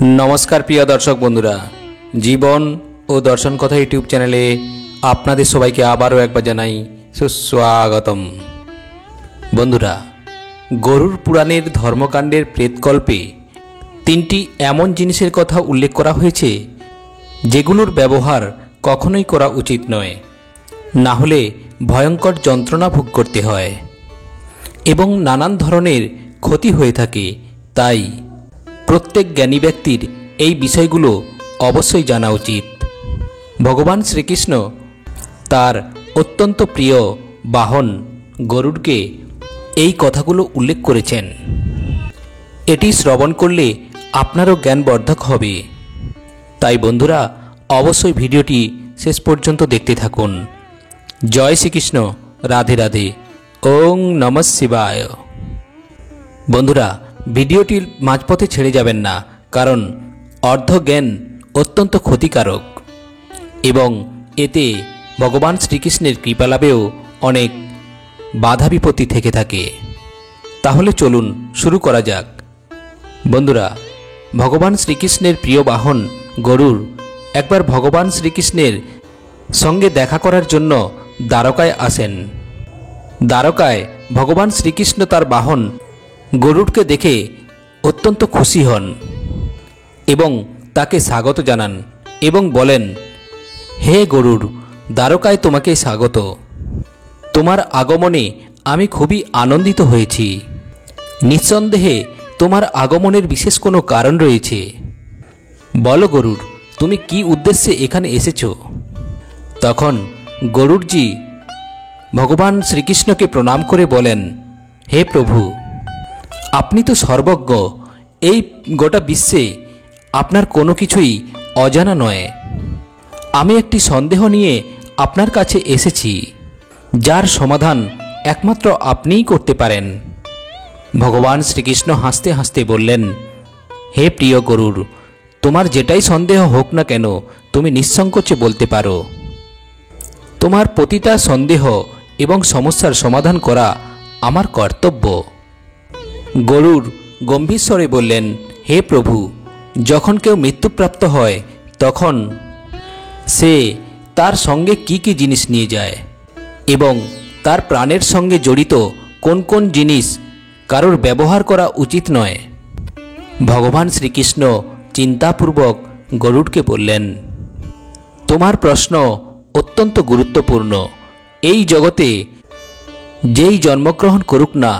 नमस्कार प्रिय दर्शक बंधुरा जीवन और दर्शन कथा यूट्यूब चैनेले आपनादेर सबाइके आबारो एकबार जानाई सुस्वागतम। बंधुरा गरुड़ पुराणेर धर्मकाण्डेर प्रेतकल्पे तीनटी एमन जिनिसेर कथा उल्लेख करा हयेछे जेगुलोर व्यवहार कखनोई करा उचित नय, ना होले भयंकर यंत्रणा भोग करते हय एबं नानान धरनेर क्षति हये थाके। ताई प्रत्येक ज्ञानी व्यक्तिर এই বিষয়গুলো অবশ্যই জানা উচিত। ভগবান শ্রীকৃষ্ণ তার অত্যন্ত প্রিয় বাহন গরুড়কে এই কথাগুলো উল্লেখ করেছেন। এটি শ্রবণ করলে আপনারও জ্ঞান বর্ধক হবে। তাই বন্ধুরা অবশ্যই ভিডিওটি শেষ পর্যন্ত দেখতে থাকুন। জয় শ্রীকৃষ্ণ, রাধে রাধে, ওং নমঃ শিবায়। বন্ধুরা ভিডিওটির মাঝপথে ছেড়ে যাবেন না, কারণ অর্ধ জ্ঞান অত্যন্ত ক্ষতিকারক এবং এতে ভগবান শ্রীকৃষ্ণের কৃপা লাভেও অনেক বাধা বিপত্তি থেকে থাকে। তাহলে চলুন শুরু করা যাক। বন্ধুরা ভগবান শ্রীকৃষ্ণের প্রিয় বাহন গরুড় একবার ভগবান শ্রীকৃষ্ণের সঙ্গে দেখা করার জন্য দ্বারকায় আসেন। দ্বারকায় ভগবান শ্রীকৃষ্ণ তার বাহন গরুড়কে দেখে অত্যন্ত খুশি হন এবং তাকে স্বাগত জানান এবং বলেন, হে গরুড়, দ্বারকায় তোমাকে স্বাগত। তোমার আগমনে আমি খুবই আনন্দিত হয়েছি। নিঃসন্দেহে তোমার আগমনের বিশেষ কোনো কারণ রয়েছে। বলো গরুড়, তুমি কি উদ্দেশ্যে এখানে এসেছো? তখন গরুড়জি ভগবান শ্রীকৃষ্ণকে প্রণাম করে বলেন, হে প্রভু, আপনি তো সর্বজ্ঞ, এই গোটা বিশ্বে আপনার কোনো কিছুই অজানা নয়। আমি একটি সন্দেহ নিয়ে আপনার কাছে এসেছি, যার সমাধান একমাত্র আপনিই করতে পারেন। ভগবান শ্রীকৃষ্ণ হাসতে হাসতে বললেন, হে প্রিয় গরুড়, তোমার যেটাই সন্দেহ হোক না কেন তুমি নিঃসংকোচে বলতে পারো। তোমার প্রতিটা সন্দেহ এবং সমস্যার সমাধান করা আমার কর্তব্য। গরুড় গম্ভীর স্বরে বললেন, হে প্রভু, যখন কেউ মৃত্যুপ্রাপ্ত হয় তখন সে তার সঙ্গে কি কি জিনিস নিয়ে যায় এবং তার প্রাণের সঙ্গে জড়িত কোন কোন জিনিস কারোর ব্যবহার করা উচিত নয়। ভগবান শ্রীকৃষ্ণ চিন্তাপূর্বক গরুড়কে বললেন, তোমার প্রশ্ন অত্যন্ত গুরুত্বপূর্ণ। এই জগতে যেই জন্মগ্রহণ করুক না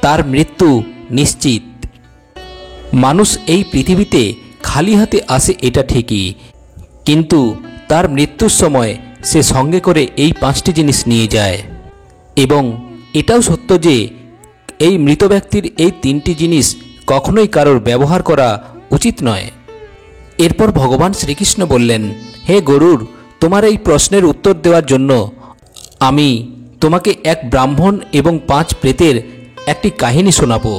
তার মৃত্যু নিশ্চিত। মানুষ এই পৃথিবীতে খালি হাতে আসে এটা ঠিকই, কিন্তু তার মৃত্যুর সময় সে সঙ্গে করে এই 5টি জিনিস নিয়ে যায় এবং এটাও সত্য যে এই মৃত ব্যক্তির এই 3টি জিনিস কখনোই কারোর ব্যবহার করা উচিত নয়। এরপর ভগবান শ্রীকৃষ্ণ বললেন, হে গরুড়, তোমার এই প্রশ্নের উত্তর দেওয়ার জন্য আমি তোমাকে এক ব্রাহ্মণ এবং 5 প্রেতের একটি কাহিনী শোনাবো,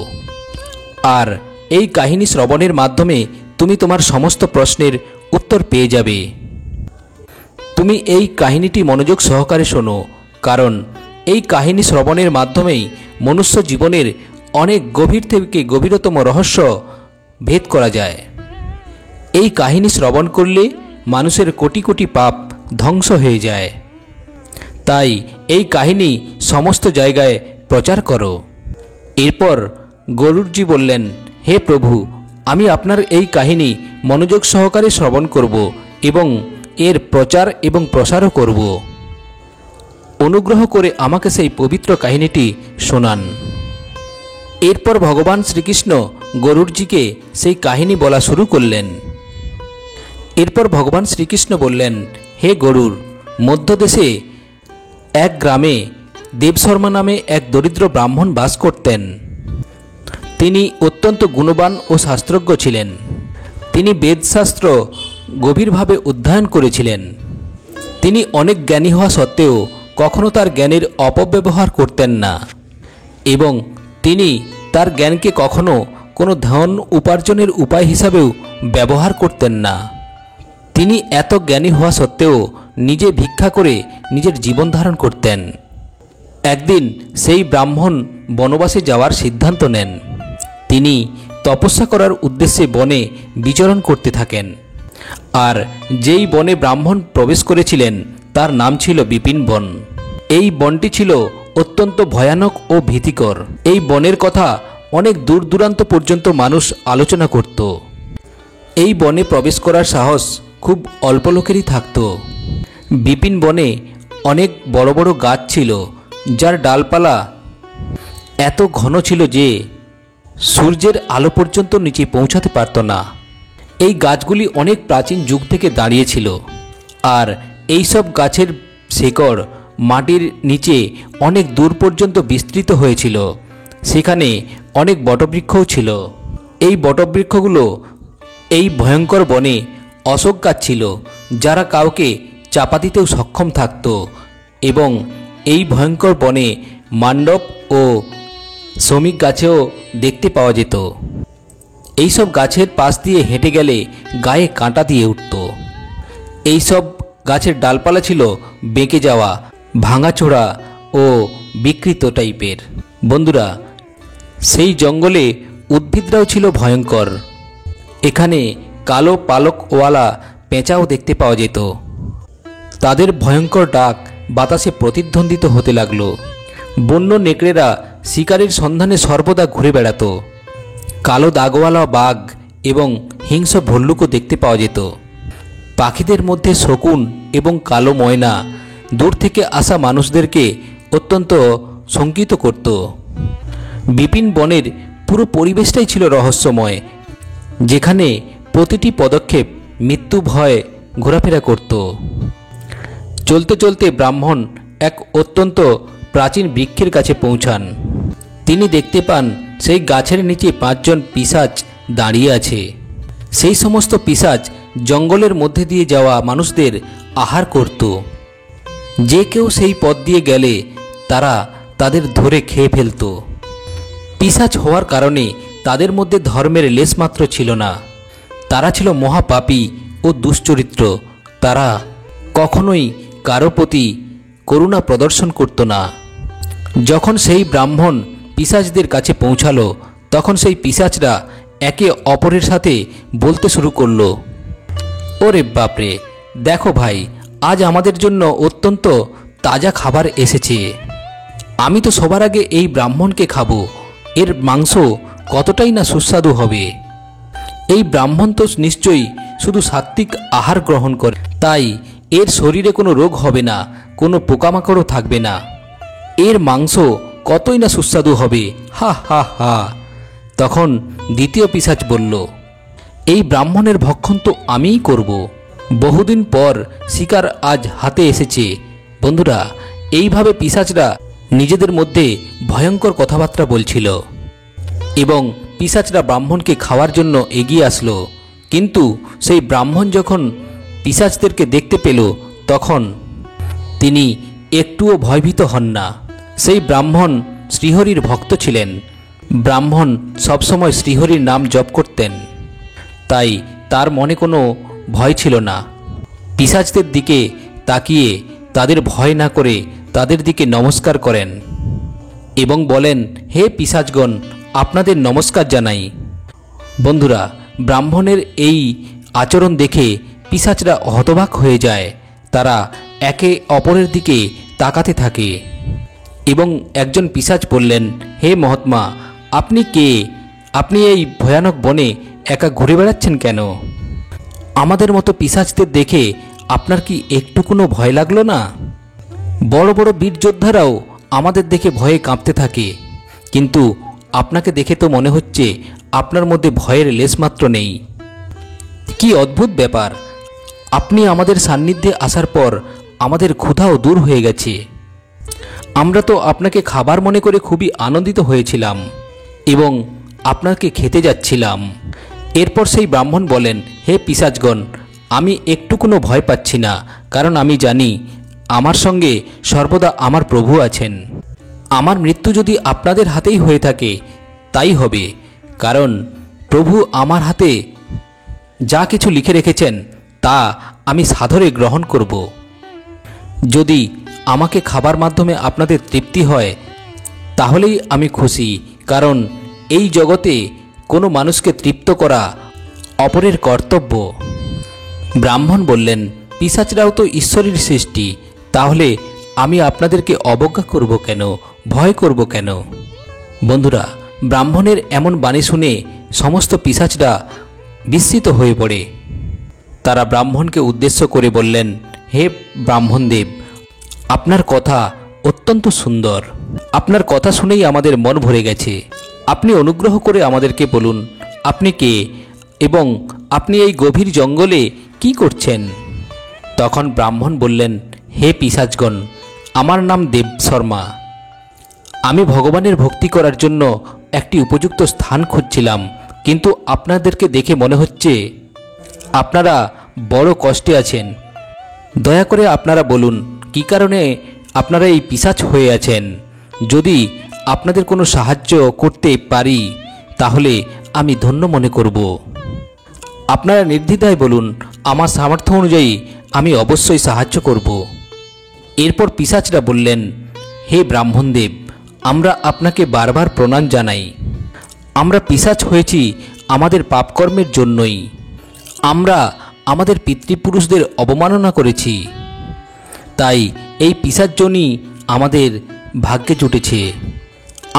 আর এই কাহিনী শ্রবণের মাধ্যমে তুমি তোমার সমস্ত প্রশ্নের উত্তর পেয়ে যাবে। তুমি এই কাহিনীটি মনোযোগ সহকারে শোনো, কারণ এই কাহিনী শ্রবণের মাধ্যমেই মনুষ্য জীবনের অনেক গভীর থেকে গভীরতম রহস্য ভেদ করা যায়। এই কাহিনী শ্রবণ করলে মানুষের কোটি কোটি পাপ ধ্বংস হয়ে যায়। তাই এই কাহিনী সমস্ত জায়গায় প্রচার করো। এরপর গরুড়জি বললেন, হে প্রভু, আমি আপনার এই কাহিনী মনোযোগ সহকারে শ্রবণ করব এবং এর প্রচার এবং প্রসারও করব। অনুগ্রহ করে আমাকে সেই পবিত্র কাহিনীটি শোনান। এরপর ভগবান শ্রীকৃষ্ণ গরুড়জিকে সেই কাহিনী বলা শুরু করলেন। এরপর ভগবান শ্রীকৃষ্ণ বললেন, হে গরুড়, মধ্যদেশে এক গ্রামে দেবশর্মা নামে এক দরিদ্র ব্রাহ্মণ বাস করতেন। তিনি অত্যন্ত গুণবান ও শাস্ত্রজ্ঞ ছিলেন। তিনি বেদশাস্ত্র গভীরভাবে অধ্যয়ন করেছিলেন। তিনি অনেক জ্ঞানী হওয়া সত্ত্বেও কখনো তার জ্ঞানের অপব্যবহার করতেন না এবং তিনি তার জ্ঞানকে কখনো কোনো ধন উপার্জনের উপায় হিসাবেও ব্যবহার করতেন না। তিনি এত জ্ঞানী হওয়া সত্ত্বেও নিজে ভিক্ষা করে নিজের জীবন ধারণ করতেন। একদিন সেই ব্রাহ্মণ বনবাসে যাওয়ার সিদ্ধান্ত নেন। তিনি তপস্যা করার উদ্দেশ্যে বনে বিচরণ করতে থাকেন। আর যেই বনে ব্রাহ্মণ প্রবেশ করেছিলেন তার নাম ছিল বিপিন বন। এই বনটি ছিল অত্যন্ত ভয়ানক ও ভীতিকর। এই বনের কথা অনেক দূর দূরান্ত পর্যন্ত মানুষ আলোচনা করত। এই বনে প্রবেশ করার সাহস খুব অল্প লোকেরই থাকত। বিপিন বনে অনেক বড় বড় গাছ ছিল, যার ডালপালা এত ঘন ছিল যে সূর্যের আলো পর্যন্ত নিচে পৌঁছাতে পারত না। এই গাছগুলি অনেক প্রাচীন যুগ থেকে দাঁড়িয়েছিল, আর এই সব গাছের শেকড় মাটির নিচে অনেক দূর পর্যন্ত বিস্তৃত হয়েছিল। সেখানে অনেক বটবৃক্ষও ছিল। এই বটবৃক্ষগুলো এই ভয়ঙ্কর বনে অশোক গাছ ছিল, যারা কাউকে চাপা দিতেও সক্ষম থাকত। এবং এই ভয়ঙ্কর বনে মান্ডব ও শ্রমিক গাছেও দেখতে পাওয়া যেত। এইসব গাছের পাশ দিয়ে হেঁটে গেলে গায়ে কাঁটা দিয়ে উঠত। এইসব গাছের ডালপালা ছিল বেঁকে যাওয়া, ভাঙাচোরা ও বিকৃত টাইপের। বন্ধুরা, সেই জঙ্গলে উদ্ভিদরাও ছিল ভয়ঙ্কর। এখানে কালো পালকওয়ালা পেঁচাও দেখতে পাওয়া যেত। তাদের ভয়ঙ্কর ডাক বাতাসে প্রতিধ্বন্দিত হতে লাগলো। বন্য নেকড়েরা শিকারের সন্ধানে সর্বদা ঘুরে বেড়াতো। কালো দাগওয়ালা বাঘ এবং হিংস্র ভল্লুকও দেখতে পাওয়া যেত। পাখিদের মধ্যে শকুন এবং কালো ময়না দূর থেকে আসা মানুষদেরকে অত্যন্ত শঙ্কিত করত। বিপিন বনের পুরো পরিবেশটাই ছিল রহস্যময়, যেখানে প্রতিটি পদক্ষেপ মৃত্যু ভয় ঘোরাফেরা করত। চলতে চলতে ব্রাহ্মণ এক অত্যন্ত প্রাচীন বৃক্ষের কাছে পৌঁছান। তিনি দেখতে পান সেই গাছের নিচে 5 জন পিশাচ দাঁড়িয়ে আছে। সেই সমস্ত পিশাচ জঙ্গলের মধ্যে দিয়ে যাওয়া মানুষদের আহার করত। যে কেউ সেই পথ দিয়ে গেলে তারা তাদের ধরে খেয়ে ফেলত। পিশাচ হওয়ার কারণে তাদের মধ্যে ধর্মের লেশমাত্র ছিল না। তারা ছিল মহাপাপী ও দুশ্চরিত্র। তারা কখনোই কারো প্রতি করুণা প্রদর্শন করত না। যখন সেই ব্রাহ্মণ পিশাচদের কাছে পৌঁছালো, তখন সেই পিশাচরা একে অপরের সাথে বলতে শুরু করলো, ওরে বাপরে, দেখো ভাই, আজ আমাদের জন্য অত্যন্ত তাজা খাবার এসেছে। আমি তো সবার আগে এই ব্রাহ্মণকে খাবো। এর মাংস কতটাই না সুস্বাদু হবে। এই ব্রাহ্মণ তো নিশ্চয়ই শুধু সাত্ত্বিক আহার গ্রহণ করে, তাই এর শরীরে কোনো রোগ হবে না, কোনো পোকামাকড়ও থাকবে না। এর মাংস কতই না সুস্বাদু হবে, হা হা হা। তখন দ্বিতীয় পিশাচ বলল, এই ব্রাহ্মণের ভক্ষণ তো আমিই করব। বহুদিন পর শিকার আজ হাতে এসেছে। বন্ধুরা, এইভাবে পিশাচরা নিজেদের মধ্যে ভয়ঙ্কর কথাবার্তা বলছিল এবং পিশাচরা ব্রাহ্মণকে খাওয়ার জন্য এগিয়ে আসলো। কিন্তু সেই ব্রাহ্মণ যখন পিশাচদেরকে দেখতে পেল, তখন তিনি একটুও ভয়ভীত হন না। সেই ব্রাহ্মণ শ্রীহরির ভক্ত ছিলেন। ব্রাহ্মণ সবসময় শ্রীহরির নাম জপ করতেন, তাই তার মনে কোনো ভয় ছিল না। পিশাচদের দিকে তাকিয়ে তাদের ভয় না করে তাদের দিকে নমস্কার করেন এবং বলেন, হে পিশাচগণ, আপনাদের নমস্কার জানাই। বন্ধুরা, ব্রাহ্মণের এই আচরণ দেখে পিশাচরা হতবাক হয়ে যায়। তারা একে অপরের দিকে তাকাতে থাকে এবং একজন পিশাচ বললেন, হে মহাত্মা, আপনি কে? আপনি এই ভয়ানক বনে একা ঘুরে বেড়াচ্ছেন কেন? আমাদের মতো পিশাচদের দেখে আপনার কি একটু কোনো ভয় লাগলো না? বড় বড় বীর যোদ্ধারাও আমাদের দেখে ভয়ে কাঁপতে থাকে, কিন্তু আপনাকে দেখে তো মনে হচ্ছে আপনার মধ্যে ভয়ের লেশমাত্র নেই। কি অদ্ভুত ব্যাপার! আপনি আমাদের সান্নিধ্যে আসার পর আমাদের ক্ষুধাও দূর হয়ে গেছে। আমরা তো আপনাকে খাবার মনে করে খুবই আনন্দিত হয়েছিলাম এবং আপনাকে খেতে যাচ্ছিলাম। এরপর সেই ব্রাহ্মণ বলেন, হে পিশাচগণ, আমি একটু কোনো ভয় পাচ্ছি না, কারণ আমি জানি আমার সঙ্গে সর্বদা আমার প্রভু আছেন। আমার মৃত্যু যদি আপনাদের হাতেই হয়ে থাকে তাই হবে, কারণ প্রভু আমার হাতে যা কিছু লিখে রেখেছেন তা আমি সাদরে গ্রহণ করব। যদি আমাকে খাবার মাধ্যমে আপনাদের তৃপ্তি হয় তাহলেই আমি খুশি, কারণ এই জগতে কোনো মানুষকে তৃপ্ত করা অপরের কর্তব্য। ব্রাহ্মণ বললেন, পিশাচরাও তো ঈশ্বরের সৃষ্টি, তাহলে আমি আপনাদেরকে অবজ্ঞা করব কেন, ভয় করব কেন? বন্ধুরা, ব্রাহ্মণের এমন বাণী শুনে সমস্ত পিশাচরা বিস্মিত হয়ে পড়ে। তারা ব্রাহ্মণকে উদ্দেশ্য করে বললেন, হে ব্রাহ্মণদেব, আপনার কথা অত্যন্ত সুন্দর। আপনার কথা শুনেই আমাদের মন ভরে গেছে। আপনি অনুগ্রহ করে আমাদেরকে বলুন, আপনি কে এবং আপনি এই গভীর জঙ্গলে কি করছেন? তখন ব্রাহ্মণ বললেন, হে পিশাচগণ, আমার নাম দেব শর্মা। আমি ভগবানের ভক্তি করার জন্য একটি উপযুক্ত স্থান খুঁজছিলাম, কিন্তু আপনাদেরকে দেখে মনে হচ্ছে আপনারা বড় কষ্টে আছেন। দয়া করে আপনারা বলুন, কী কারণে আপনারা এই পিশাচ হয়ে আছেন? যদি আপনাদের কোনো সাহায্য করতে পারি তাহলে আমি ধন্য মনে করব। আপনারা নির্দ্বিধায় বলুন, আমার সামর্থ্য অনুযায়ী আমি অবশ্যই সাহায্য করব। এরপর পিশাচরা বললেন, হে ব্রাহ্মণদেব, আমরা আপনাকে বারবার প্রণাম জানাই। আমরা পিশাচ হয়েছি আমাদের পাপকর্মের জন্যই। আমরা আমাদের পিতৃপুরুষদের অবমাননা করেছি, তাই এই পিশাচজনই আমাদের ভাগ্যে জুটেছে।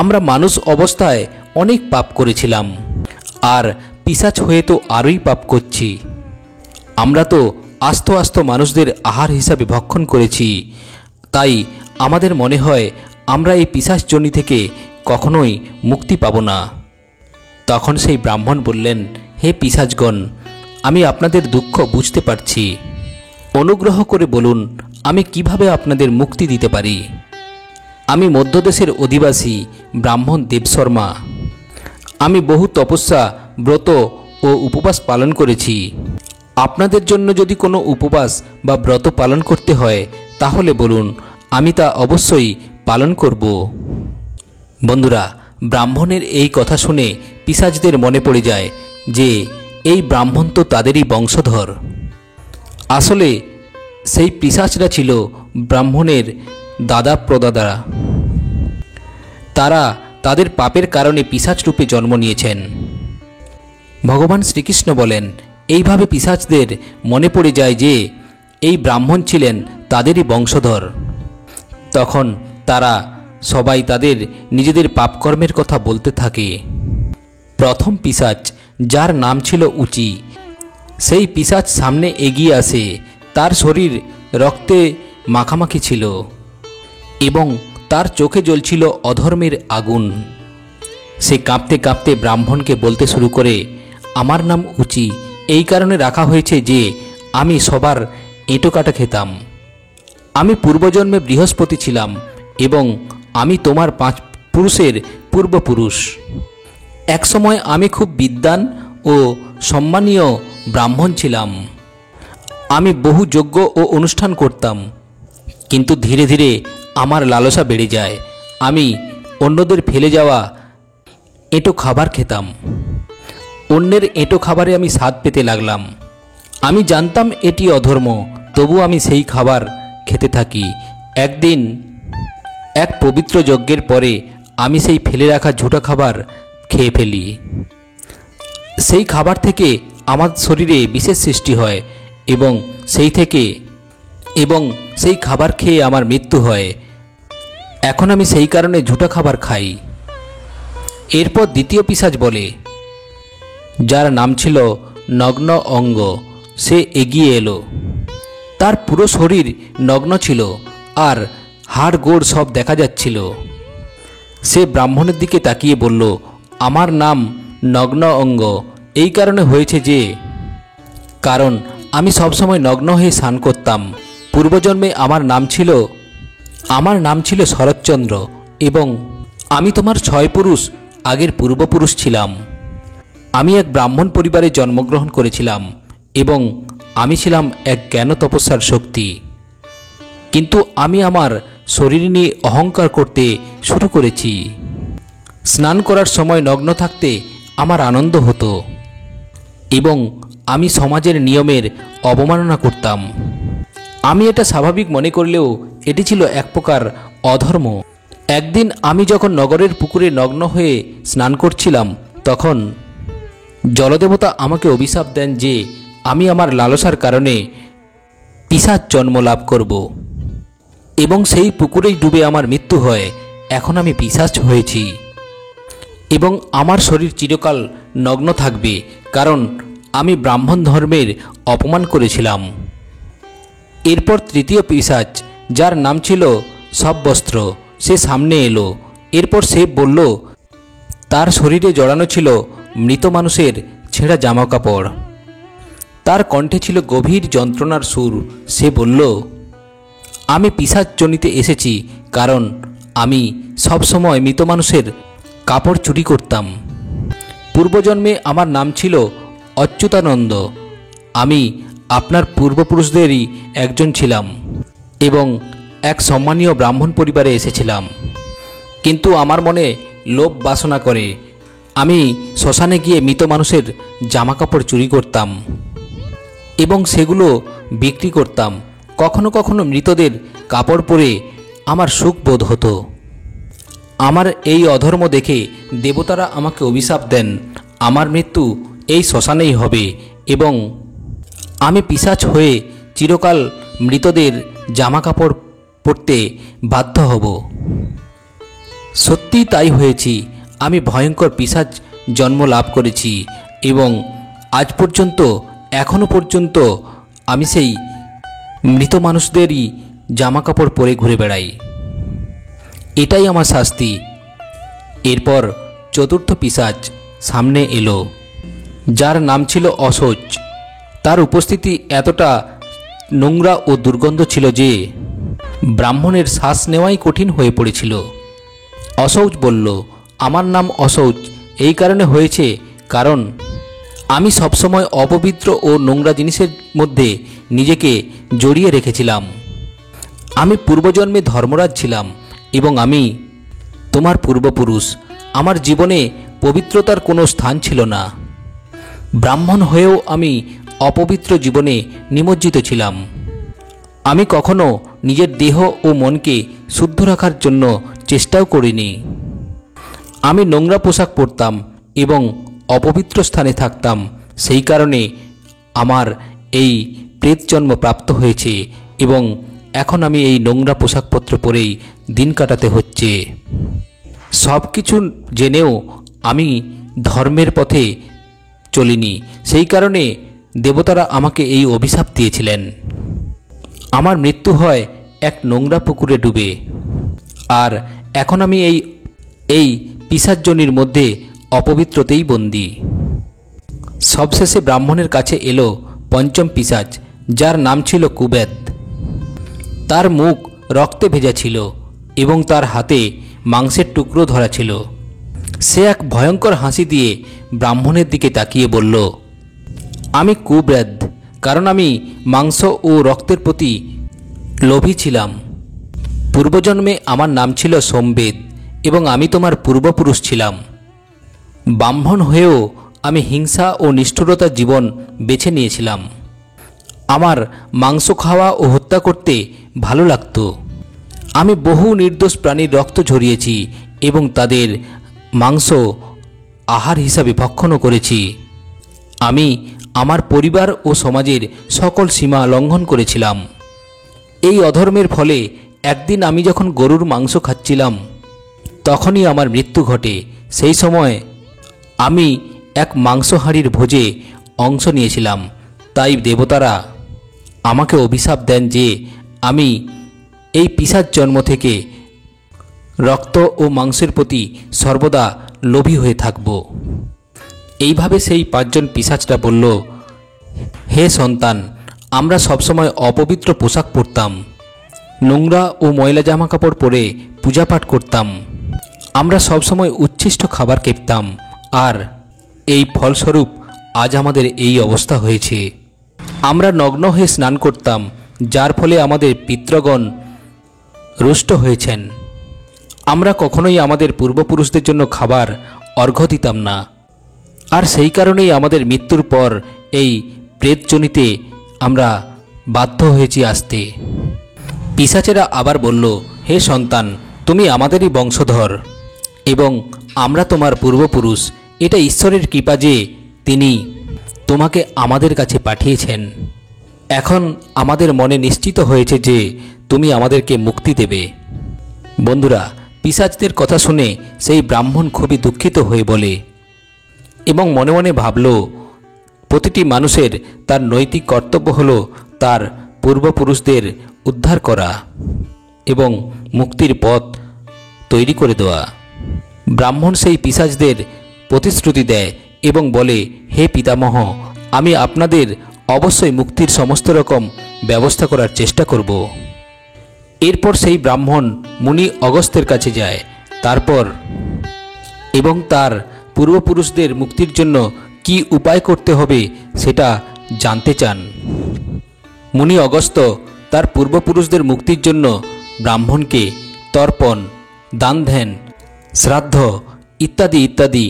আমরা মানুষ অবস্থায় অনেক পাপ করেছিলাম, আর পিশাচ হয়ে তো আরোই পাপ করছি। আমরা তো আস্ত আস্ত মানুষদের আহার হিসাবে ভক্ষণ করেছি, তাই আমাদের মনে হয় আমরা এই পিশাচজনি থেকে কখনোই মুক্তি পাব না। তখন সেই ব্রাহ্মণ বললেন, হে পিশাচগণ, আমি আপনাদের দুঃখ বুঝতে পারছি। অনুগ্রহ করে বলুন, আমি কিভাবে আপনাদের মুক্তি দিতে পারি? আমি মধ্যদেশের অধিবাসী ব্রাহ্মণ দেবশর্মা। আমি বহু তপস্যা, ব্রত ও উপবাস পালন করেছি। আপনাদের জন্য যদি কোনো উপবাস বা ব্রত পালন করতে হয় তাহলে বলুন, আমি তা অবশ্যই পালন করব। বন্ধুরা, ব্রাহ্মণের এই কথা শুনে পিশাচদের মনে পড়ে যায় যে এই ব্রাহ্মণ তো তাদেরই বংশধর। আসলে সেই পিশাচরা ছিল ব্রাহ্মণের দাদা প্রদাদা। তারা তাদের পাপের কারণে পিশাচ রূপে জন্ম নিয়েছেন। ভগবান শ্রীকৃষ্ণ বলেন, এইভাবে পিশাচদের মনে পড়ে যায় যে এই ব্রাহ্মণ ছিলেন তাদেরই বংশধর। তখন তারা সবাই তাদের নিজেদের পাপকর্মের কথা বলতে থাকে। প্রথম পিশাচ, যার নাম ছিল উচি, সেই পিশাচ সামনে এগিয়ে আসে। তার শরীর রক্তে মাখামাখি ছিল এবং তার চোখে জ্বলছিল অধর্মের আগুন। সে কাঁপতে কাঁপতে ব্রাহ্মণকে বলতে শুরু করে, আমার নাম উচি এই কারণে রাখা হয়েছে যে আমি সবার এঁটো কাটা খেতাম। আমি পূর্বজন্মে বৃহস্পতি ছিলাম এবং আমি তোমার 5 পুরুষের পূর্বপুরুষ। একসময় আমি খুব বিদ্বান ও সম্মানীয় ব্রাহ্মণ ছিলাম। আমি বহু যজ্ঞ ও অনুষ্ঠান করতাম, কিন্তু ধীরে ধীরে আমার লালসা বেড়ে যায়। আমি অন্যদের ফেলে যাওয়া এঁটো খাবার খেতাম। অন্যের এঁটো খাবারে আমি স্বাদ পেতে লাগলাম। আমি জানতাম এটি অধর্ম, তবু আমি সেই খাবার খেতে থাকি। একদিন এক পবিত্র যজ্ঞের পরে আমি সেই ফেলে রাখা ঝুটা খাবার খেয়ে ফেলি। সেই খাবার থেকে আমার শরীরে বিশেষ সৃষ্টি হয় এবং সেই খাবার খেয়ে আমার মৃত্যু হয়। এখন আমি সেই কারণে ঝুটা খাবার খাই। এরপর দ্বিতীয় পিশাচ বলে, যার নাম ছিল নগ্ন অঙ্গ, সে এগিয়ে এলো। তার পুরো শরীর নগ্ন ছিল আর হাড় গোড় সব দেখা যাচ্ছিল। সে ব্রাহ্মণের দিকে তাকিয়ে বলল, আমার নাম নগ্ন অঙ্গ এই কারণে হয়েছে যে কারণ আমি সবসময় নগ্ন হয়ে স্নান করতাম। পূর্বজন্মে আমার নাম ছিল শরৎচন্দ্র এবং আমি তোমার 6 পুরুষ আগের পূর্বপুরুষ ছিলাম। আমি এক ব্রাহ্মণ পরিবারে জন্মগ্রহণ করেছিলাম এবং আমি ছিলাম এক জ্ঞান তপস্যার শক্তি। কিন্তু আমি আমার শরীর নিয়ে অহংকার করতে শুরু করেছি। স্নান করার সময় নগ্ন থাকতে আমার আনন্দ হতো এবং আমি সমাজের নিয়মের অবমাননা করতাম। আমি এটা স্বাভাবিক মনে করলেও এটি ছিল এক প্রকার অধর্ম। একদিন আমি যখন নগরের পুকুরে নগ্ন হয়ে স্নান করছিলাম, তখন জলদেবতা আমাকে অভিশাপ দেন যে আমি আমার লালসার কারণে পিশাচ জন্ম লাভ করব এবং সেই পুকুরেই ডুবে আমার মৃত্যু হয়। এখন আমি পিশাচ হয়েছি এবং আমার শরীর চিরকাল নগ্ন থাকবে, কারণ আমি ব্রাহ্মণ ধর্মের অপমান করেছিলাম। এরপর তৃতীয় পিশাচ, যার নাম ছিল সব্বস্ত্র, সে সামনে এলো। এরপর সে বলল, তার শরীরে জড়ানো ছিল মৃত মানুষের ছেঁড়া জামা কাপড়। তার কণ্ঠে ছিল গভীর যন্ত্রণার সুর। সে বলল, আমি পিশাচ জনিতে এসেছি, কারণ আমি সবসময় মৃত মানুষের কাপড় চুরি করতাম। পূর্বজন্মে আমার নাম ছিল অচ্যুতানন্দ। আমি আপনার পূর্বপুরুষদেরই একজন ছিলাম এবং এক সম্মানীয় ব্রাহ্মণ পরিবারে এসেছিলাম, কিন্তু আমার মনে লোভ বাসনা করে আমি শ্মশানে গিয়ে মৃত মানুষের জামাকাপড় চুরি করতাম এবং সেগুলো বিক্রি করতাম। কখনো কখনো মৃতদের কাপড় পরে আমার সুখ বোধ হতো। আমার এই অধর্ম দেখে দেবতারা আমাকে অভিশাপ দেন, আমার মৃত্যু এই শ্মশানেই হবে এবং আমি পিশাচ হয়ে চিরকাল মৃতদের জামাকাপড় পরতে বাধ্য হব। সত্যি তাই হয়েছি। আমি ভয়ঙ্কর পিশাচ জন্ম লাভ করেছি এবং আজ পর্যন্ত, এখনো পর্যন্ত আমি সেই মৃত মানুষদেরই জামাকাপড় পরে ঘুরে বেড়াই। এটাই আমার শাস্তি। এরপর চতুর্থ পিশাচ সামনে এলো, যার নাম ছিল অশৌচ। তার উপস্থিতি এতটা নোংরা ও দুর্গন্ধ ছিল যে ব্রাহ্মণের শ্বাস নেওয়াই কঠিন হয়ে পড়েছিল। অশৌচ বলল, আমার নাম অশৌচ এই কারণে হয়েছে কারণ আমি সবসময় অপবিত্র ও নোংরা জিনিসের মধ্যে নিজেকে জড়িয়ে রেখেছিলাম। আমি পূর্বজন্মে ধর্মরাজ ছিলাম এবং আমি তোমার পূর্বপুরুষ। আমার জীবনে পবিত্রতার কোনো স্থান ছিল না। ব্রাহ্মণ হয়েও আমি অপবিত্র জীবনে নিমজ্জিত ছিলাম। আমি কখনো নিজের দেহ ও মনকে শুদ্ধ রাখার জন্য চেষ্টাও করিনি। আমি নোংরা পোশাক পরতাম এবং অপবিত্র স্থানে থাকতাম। সেই কারণে আমার এই প্রেত জন্ম প্রাপ্ত হয়েছে এবং এখন আমি এই নোংরা পোশাকপত্র পরেই দিন কাটাতে হচ্ছে। সব কিছু জেনেও আমি ধর্মের পথে চলিনি। সেই কারণে দেবতারা আমাকে এই অভিশাপ দিয়েছিলেন। আমার মৃত্যু হয় এক নোংরা পুকুরে ডুবে, আর এখন আমি এই পিশাচজনির মধ্যে অপবিত্রতেই বন্দী। সবশেষে ব্রাহ্মণের কাছে এলো পঞ্চম পিশাচ, যার নাম ছিল কুবেদ। তার মুখ রক্তে ভেজা ছিল এবং তার হাতে মাংসের টুকরো ধরা ছিল। সে এক ভয়ঙ্কর হাসি দিয়ে ব্রাহ্মণের দিকে তাকিয়ে বলল, আমি কুবেদ, কারণ আমি মাংস ও রক্তের প্রতি লোভী ছিলাম। পূর্বজন্মে আমার নাম ছিল সোমবেদ এবং আমি তোমার পূর্বপুরুষ ছিলাম। ব্রাহ্মণ হয়েও আমি হিংসা ও নিষ্ঠুরতার জীবন বেছে নিয়েছিলাম। আমার মাংস খাওয়া ও হত্যা করতে ভালো লাগত। আমি বহু নির্দোষ প্রাণীর রক্ত ঝরিয়েছি এবং তাদের মাংস আহার হিসাবে ভক্ষণও করেছি। আমি আমার পরিবার ও সমাজের সকল সীমা লঙ্ঘন করেছিলাম। এই অধর্মের ফলে একদিন আমি যখন গরুর মাংস খাচ্ছিলাম, তখনই আমার মৃত্যু ঘটে। সেই সময় আমি এক মাংসহাঁড়ির ভোজে অংশ নিয়েছিলাম। তাই দেবতারা আমাকে অভিশাপ দেন যে আমি এই পিশাচ জন্ম থেকে রক্ত ও মাংসের প্রতি সর্বদা লোভী হয়ে থাকব। এইভাবে সেই পাঁচজন পিশাচরা বলল, হে সন্তান, আমরা সবসময় অপবিত্র পোশাক পরতাম, নোংরা ও ময়লা জামা কাপড় পরে পূজাপাঠ করতাম। আমরা সবসময় উচ্ছিষ্ট খাবার খেতাম, আর এই ফলস্বরূপ আজ আমাদের এই অবস্থা হয়েছে। আমরা নগ্ন হয়ে স্নান করতাম, যার ফলে আমাদের পিতৃগণ রুষ্ট হয়েছেন। আমরা কখনোই আমাদের পূর্বপুরুষদের জন্য খাবার অর্ঘ্য দিতাম না, আর সেই কারণেই আমাদের মৃত্যুর পর এই প্রেতজনিতে আমরা বাধ্য হয়েছি আসতে। পিশাচেরা আবার বলল, হে সন্তান, তুমি আমাদেরই বংশধর এবং আমরা তোমার পূর্বপুরুষ। এটা ঈশ্বরের কৃপা যে তিনি তোমাকে আমাদের কাছে পাঠিয়েছেন। এখন আমাদের মনে নিশ্চিত হয়েছে যে তুমি আমাদেরকে মুক্তি দেবে। বন্ধুরা, পিশাচদের কথা শুনে সেই ব্রাহ্মণ খুবই দুঃখিত হয়ে বলে এবং মনে মনে ভাবল, প্রতিটি মানুষের তার নৈতিক কর্তব্য হল তার পূর্বপুরুষদের উদ্ধার করা এবং মুক্তির পথ তৈরি করে দেওয়া। ব্রাহ্মণ সেই পিশাচদের প্রতিশ্রুতি দেয় এবং বলে, হে পিতামহ, আমি আপনাদের অবশ্যই মুক্তির সমস্ত রকম ব্যবস্থা করার চেষ্টা করব। এরপর সেই ব্রাহ্মণ মুনি অগস্ত্যের কাছে যায় তারপর এবং তার পূর্বপুরুষদের মুক্তির জন্য কি উপায় করতে হবে সেটা জানতে চান। মুনি অগস্ত্য তার পূর্বপুরুষদের মুক্তির জন্য ব্রাহ্মণকে তর্পণ, দান ধ্যান, শ্রাদ্ধ ইত্যাদি ইত্যাদি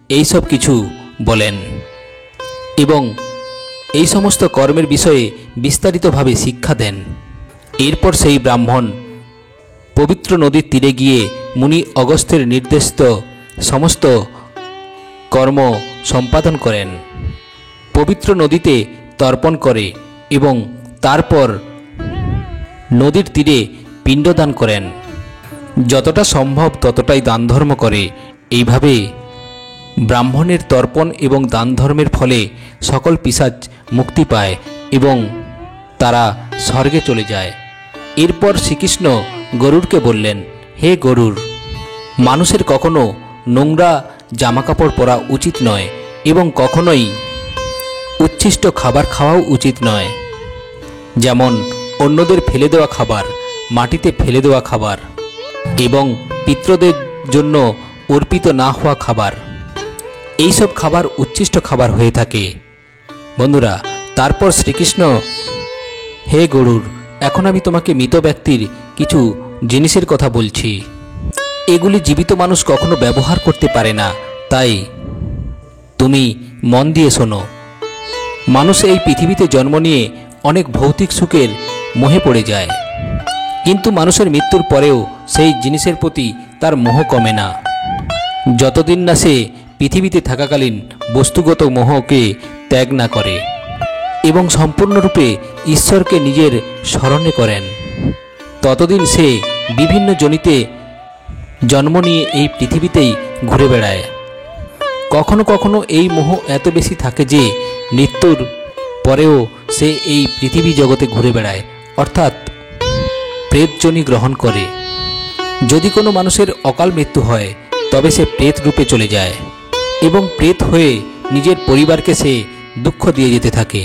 এইসব কিছু বলেন এবং এই সমস্ত কর্মের বিষয়ে বিস্তারিতভাবে শিক্ষা দেন। এরপর সেই ব্রাহ্মণ পবিত্র নদীর তীরে গিয়ে মুনি অগস্ত্যের নির্দেশিত সমস্ত কর্ম সম্পাদন করেন, পবিত্র নদীতে তর্পণ করে এবং তারপর নদীর তীরে পিণ্ডদান করেন। যতটা সম্ভব ততটাই দান ধর্ম করে। এইভাবে ব্রাহ্মণের তর্পণ এবং দান ধর্মের ফলে সকল পিশাচ মুক্তি পায় এবং তারা স্বর্গে চলে যায়। এরপর শ্রীকৃষ্ণ গরুড়কে বললেন, হে গরুড়, মানুষের কখনো নোংরা জামাকাপড় পরা উচিত নয় এবং কখনোই উচ্ছিষ্ট খাবার খাওয়াও উচিত নয়, যেমন অন্যদের ফেলে দেওয়া খাবার, মাটিতে ফেলে দেওয়া খাবার এবং পিতৃদের জন্য অর্পিত না হওয়া খাবার, এইসব খাবার উচ্ছিষ্ট খাবার হয়ে থাকে। বন্ধুরা, তারপর শ্রীকৃষ্ণ, হে গরুড়, এখন আমি তোমাকে মৃত ব্যক্তির কিছু জিনিসের কথা বলছি। এগুলি জীবিত মানুষ কখনো ব্যবহার করতে পারে না, তাই তুমি মন দিয়ে শোনো। মানুষ এই পৃথিবীতে জন্ম নিয়ে অনেক ভৌতিক সুখের মোহে পড়ে যায়, কিন্তু মানুষের মৃত্যুর পরেও সেই জিনিসের প্রতি তার মোহ কমে না, যতদিন না সে পৃথিবীতে থাকাকালীন বস্তুগত মোহকে ত্যাগ না করে এবং সম্পূর্ণরূপে ঈশ্বরকে নিজের স্মরণে করেন। ততদিন সে বিভিন্ন জনিতে জন্ম নিয়ে এই পৃথিবীতেই ঘুরে বেড়ায়। কখনো কখনো এই মোহ এত বেশি থাকে যে মৃত্যুর পরেও সে এই পৃথিবী জগতে ঘুরে বেড়ায়, অর্থাৎ প্রেতজনি গ্রহণ করে। যদি কোনো মানুষের অকাল মৃত্যু হয় তবে সে প্রেত রূপে চলে যায় এবং প্রেত হয়ে নিজের পরিবারকে সে দুঃখ দিয়ে যেতে থাকে।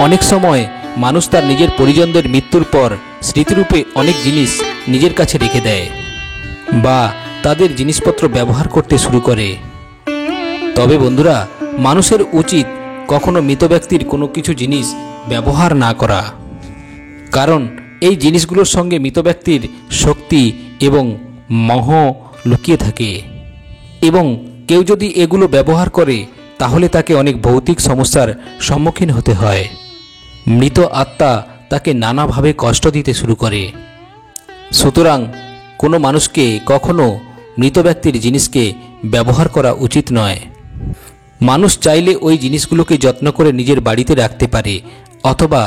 অনেক সময় মানুষ তার নিজের পরিজনদের মৃত্যুর পর স্মৃতিরূপে অনেক জিনিস নিজের কাছে রেখে দেয় বা তাদের জিনিসপত্র ব্যবহার করতে শুরু করে। তবে বন্ধুরা, মানুষের উচিত কখনো মৃত ব্যক্তির কোনো কিছু জিনিস ব্যবহার না করা, কারণ এই জিনিসগুলোর সঙ্গে মৃত ব্যক্তির শক্তি এবং মোহ লুকিয়ে থাকে এবং কেউ যদি এগুলো ব্যবহার করে তাহলে তাকে অনেক ভৌতিক সমস্যার সম্মুখীন হতে হয়। মৃত আত্মা তাকে নানাভাবে কষ্ট দিতে শুরু করে। সুতরাং কোনো মানুষকে কখনো মৃত ব্যক্তির জিনিসকে ব্যবহার করা উচিত নয়। মানুষ চাইলে ওই জিনিসগুলোকে যত্ন করে নিজের বাড়িতে রাখতে পারে অথবা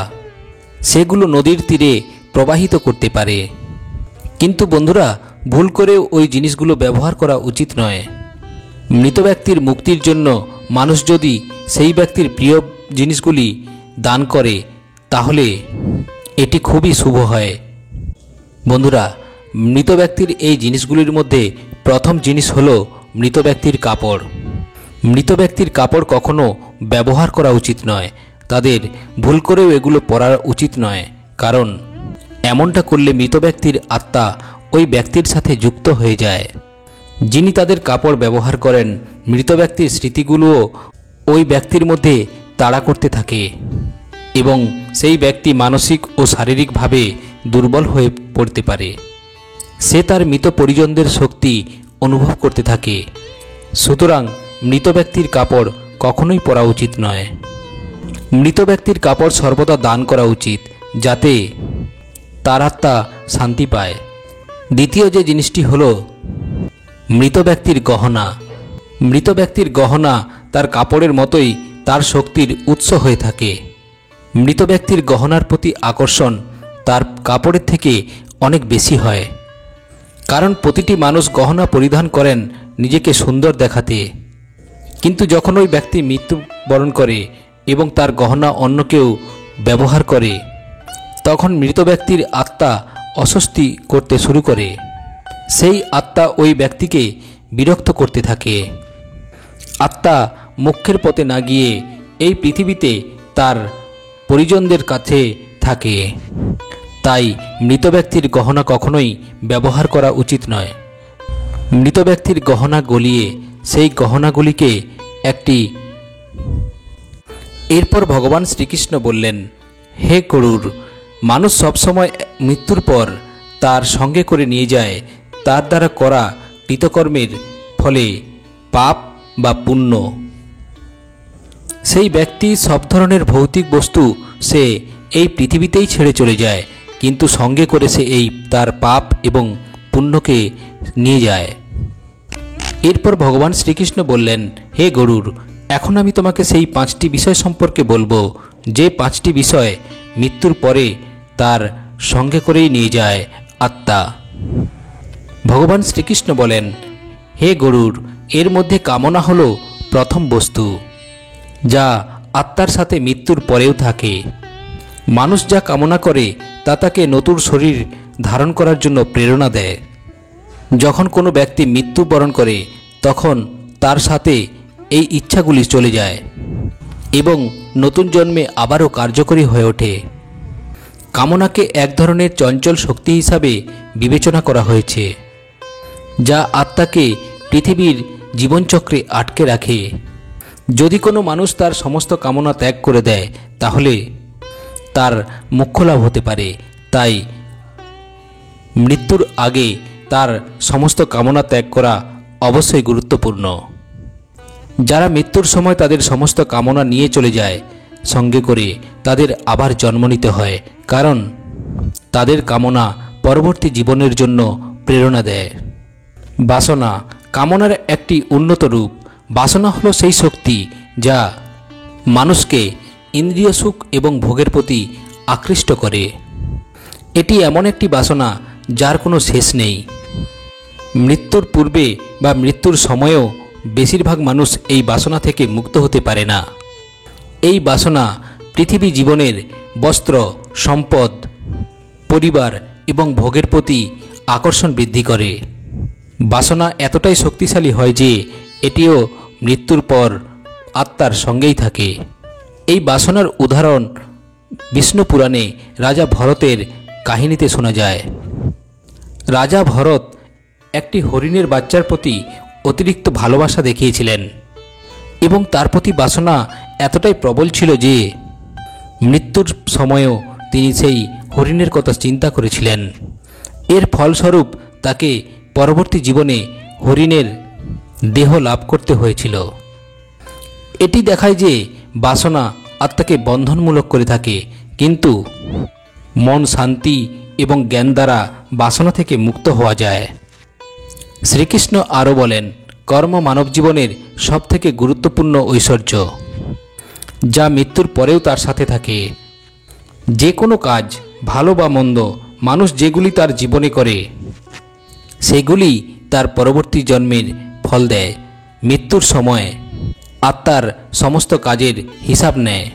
সেগুলো নদীর তীরে প্রবাহিত করতে পারে, কিন্তু বন্ধুরা, ভুল করে ওই জিনিসগুলো ব্যবহার করা উচিত নয়। মৃত ব্যক্তির মুক্তির জন্য মানুষ যদি সেই ব্যক্তির প্রিয় জিনিসগুলি দান করে তাহলে এটি খুবই শুভ হয়। বন্ধুরা, মৃত ব্যক্তির এই জিনিসগুলির মধ্যে প্রথম জিনিস হলো মৃত ব্যক্তির কাপড়। মৃত ব্যক্তির কাপড় কখনো ব্যবহার করা উচিত নয়। তাদের ভুল করেও এগুলো পরা উচিত নয়, কারণ এমনটা করলে মৃত ব্যক্তির আত্মা ওই ব্যক্তির সাথে যুক্ত হয়ে যায়। যিনি তাদের কাপড় ব্যবহার করেন, মৃত ব্যক্তির স্মৃতিগুলোও ওই ব্যক্তির মধ্যে তাড়া করতে থাকে এবং সেই ব্যক্তি মানসিক ও শারীরিকভাবে দুর্বল হয়ে পড়তে পারে। সে তার মৃত পরিজনদের শক্তি অনুভব করতে থাকে। সুতরাং মৃত ব্যক্তির কাপড় কখনোই পরা উচিত নয়। মৃত ব্যক্তির কাপড় সর্বদা দান করা উচিত, যাতে তার আত্মা শান্তি পায়। দ্বিতীয় যে জিনিসটি হলো মৃত ব্যক্তির গহনা। মৃত ব্যক্তির গহনা তার কাপড়ের মতোই তার শক্তির উৎস হয়ে থাকে। মৃত ব্যক্তির গহনার প্রতি আকর্ষণ তার কাপড়ের থেকে অনেক বেশি হয়, কারণ প্রতিটি মানুষ গহনা পরিধান করেন নিজেকে সুন্দর দেখাতে। কিন্তু যখন ওই ব্যক্তি মৃত্যুবরণ করে এবং তার গহনা অন্য কেউ ব্যবহার করে, তখন মৃত ব্যক্তির আত্মা অস্বস্তি করতে শুরু করে। সেই আত্মা ওই ব্যক্তিকে বিরক্ত করতে থাকে। আত্মা মোক্ষের পথে না গিয়ে এই পৃথিবীতে তার পরিজনদের কাছে থাকে। তাই মৃত ব্যক্তির গহনা কখনোই ব্যবহার করা উচিত নয়। মৃত ব্যক্তির গহনা গলিয়ে সেই গহনাগুলিকে এরপর ভগবান শ্রীকৃষ্ণ বললেন, হে গরুর, মানুষ সবসময় মৃত্যুর পর তার সঙ্গে করে নিয়ে যায় তার দ্বারা করা কৃতকর্মের ফলে পাপ বা পুণ্য। সেই ব্যক্তি সব ধরনের ভৌতিক বস্তু সে এই পৃথিবীতেই ছেড়ে চলে যায়, কিন্তু সঙ্গে করে সে তার পাপ এবং পুণ্যকে নিয়ে যায়। এরপর ভগবান শ্রীকৃষ্ণ বললেন, হে গরুর, এখন আমি তোমাকে সেই 5টি বিষয় সম্পর্কে বলবো, যে 5টি বিষয় মৃত্যুর পরে তার সঙ্গে করেই নিয়ে যায় আত্মা। ভগবান শ্রীকৃষ্ণ বলেন, হে গরুর, এর মধ্যে কামনা হলো প্রথম বস্তু, যা আত্মার সাথে মৃত্যুর পরেও থাকে। মানুষ যা কামনা করে তা তাকে নতুন শরীর ধারণ করার জন্য প্রেরণা দেয়। যখন কোনো ব্যক্তি মৃত্যুবরণ করে তখন তার সাথে এই ইচ্ছাগুলি চলে যায় এবং নতুন জন্মে আবারও কার্যকরী হয়ে ওঠে। কামনাকে এক ধরনের চঞ্চল শক্তি হিসাবে বিবেচনা করা হয়েছে, যা আত্মাকে পৃথিবীর জীবনচক্রে আটকে রাখে। যদি কোনো মানুষ তার সমস্ত কামনা ত্যাগ করে দেয় তাহলে তার মোক্ষ লাভ হতে পারে। তাই মৃত্যুর আগে তার সমস্ত কামনা ত্যাগ করা অবশ্যই গুরুত্বপূর্ণ। যারা মৃত্যুর সময় তাদের সমস্ত কামনা নিয়ে চলে যায় সঙ্গে করে, তাদের আবার জন্ম নিতে হয়, কারণ তাদের কামনা পরবর্তী জীবনের জন্য প্রেরণা দেয়। বাসনা কামনার একটি উন্নত রূপ। বাসনা হলো সেই শক্তি যা মানুষকে ইন্দ্রিয় সুখ এবং ভোগের প্রতি আকৃষ্ট করে। এটি এমন একটি বাসনা যার কোনো শেষ নেই। মৃত্যুর পূর্বে বা মৃত্যুর সময়েও বেশিরভাগ মানুষ এই বাসনা থেকে মুক্ত হতে পারে না। এই বাসনা পৃথিবী জীবনের বস্ত্র, সম্পদ, পরিবার এবং ভোগের প্রতি আকর্ষণ বৃদ্ধি করে। বাসনা এতটাই শক্তিশালী হয় যে এটিও মৃত্যুর পর আত্মার সঙ্গেই থাকে। এই বাসনার উদাহরণ বিষ্ণু পুরাণে রাজা ভরতের কাহিনীতে শোনা যায়। রাজা ভরত একটি হরিণের বাচ্চার প্রতি অতিরিক্ত ভালোবাসা দেখিয়েছিলেন এবং তার প্রতি বাসনা এতটাই প্রবল ছিল যে মৃত্যুর সময়ও তিনি সেই হরিণের কথা চিন্তা করেছিলেন। এর ফলস্বরূপ তাকে পরবর্তী জীবনে হরিণের দেহ লাভ করতে হয়েছিল। এটি দেখায় যে বাসনা আত্মাকে বন্ধনমূলক করে থাকে, কিন্তু মন শান্তি এবং জ্ঞান দ্বারা বাসনা থেকে মুক্ত হওয়া যায়। শ্রীকৃষ্ণ আরও বলেন, কর্ম মানব জীবনের সবথেকে গুরুত্বপূর্ণ ঐশ্বর্য, যা মৃত্যুর পরেও তার সাথে থাকে। যে কোনো কাজ, ভালো বা মন্দ, মানুষ যেগুলি তার জীবনে করে সেগুলি তার পরবর্তী জন্মের ফল দেয়। মৃত্যুর সময় আত্মার সমস্ত কাজের হিসাব নেয়।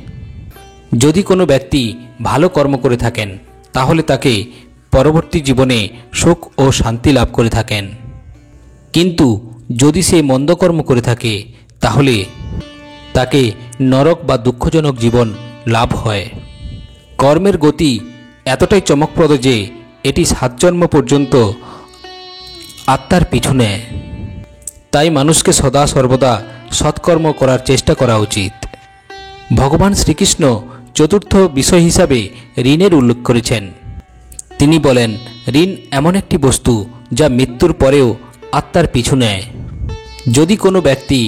যদি কোনো ব্যক্তি ভালো কর্ম করে থাকেন তাহলে তাকে পরবর্তী জীবনে সুখ ও শান্তি লাভ করে থাকেন, কিন্তু যদি সে মন্দ কর্ম করে থাকে তাহলে তাকে নরক বা দুঃখজনক জীবন লাভ হয়। কর্মের গতি এতটাই চমকপ্রদ যে এটি 7 জন্ম পর্যন্ত আত্মার পিছু নেয়। তাই মানুষকে সদা সর্বদা সৎকর্ম করার চেষ্টা করা উচিত। ভগবান শ্রীকৃষ্ণ চতুর্থ বিষয় হিসাবে ঋণের উল্লেখ করেছেন। তিনি বলেন, ঋণ এমন একটি বস্তু যা মৃত্যুর পরেও আত্মার পিছু নেয়। যদি কোনো ব্যক্তি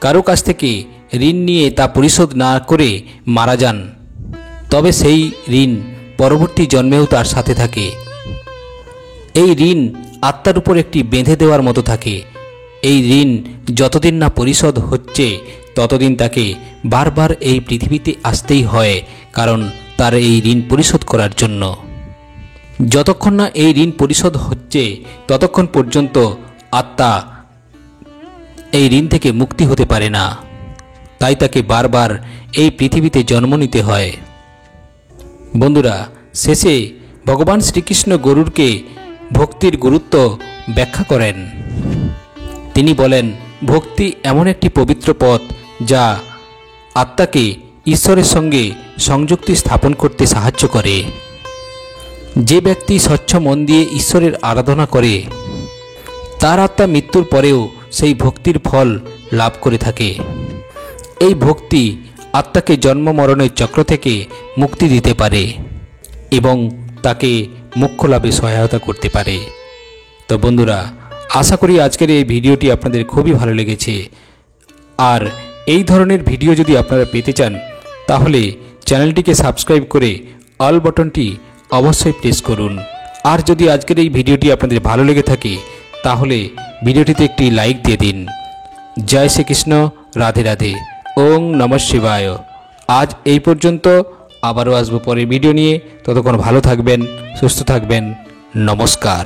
কারো কাছ থেকে ঋণ নিয়ে তা পরিশোধ না করে মারা যান, তবে সেই ঋণ পরবর্তী জন্মেও তার সাথে থাকে। এই ঋণ আত্মার উপর একটি বেঁধে দেওয়ার মতো থাকে। এই ঋণ যতদিন না পরিশোধ হচ্ছে ততদিন তাকে বারবার এই পৃথিবীতে আসতেই হয়, কারণ তার এই ঋণ পরিশোধ করার জন্য। যতক্ষণ না এই ঋণ পরিশোধ হচ্ছে ততক্ষণ পর্যন্ত আত্মা এই ঋণ থেকে মুক্তি হতে পারে না, তাই তাকে বারবার এই পৃথিবীতে জন্ম নিতে হয়। বন্ধুরা, শেষে ভগবান শ্রীকৃষ্ণ গরুড়কে ভক্তির গুরুত্ব ব্যাখ্যা করেন। তিনি বলেন, ভক্তি এমন একটি পবিত্র পথ যা আত্মাকে ঈশ্বরের সঙ্গে সংযুক্তি স্থাপন করতে সাহায্য করে। যে ব্যক্তি স্বচ্ছ মন দিয়ে ঈশ্বরের আরাধনা করে তার আত্মা মৃত্যুর পরেও সেই ভক্তির ফল লাভ করে থাকে। এই ভক্তি আত্মাকে জন্ম মরণের চক্র থেকে মুক্তি দিতে পারে এবং তাকে মোক্ষ লাভে সহায়তা করতে পারে। তো বন্ধুরা, আশা করি আজকের এই ভিডিওটি আপনাদের খুবই ভালো লেগেছে। আর এই ধরনের ভিডিও যদি আপনারা পেতে চান তাহলে চ্যানেলটিকে সাবস্ক্রাইব করে অল বাটনটি অবশ্যই প্রেস করুন। আর যদি আজকের এই ভিডিওটি আপনাদের ভালো লেগে থাকে তাহলে ভিডিওটিতে একটি লাইক দিয়ে দিন। জয় শ্রীকৃষ্ণ, রাধে রাধে, ওং নমঃ শিবায়। আজ এই পর্যন্ত, আবারও আসবো পরের ভিডিও নিয়ে। ততক্ষণ ভালো থাকবেন, সুস্থ থাকবেন। নমস্কার।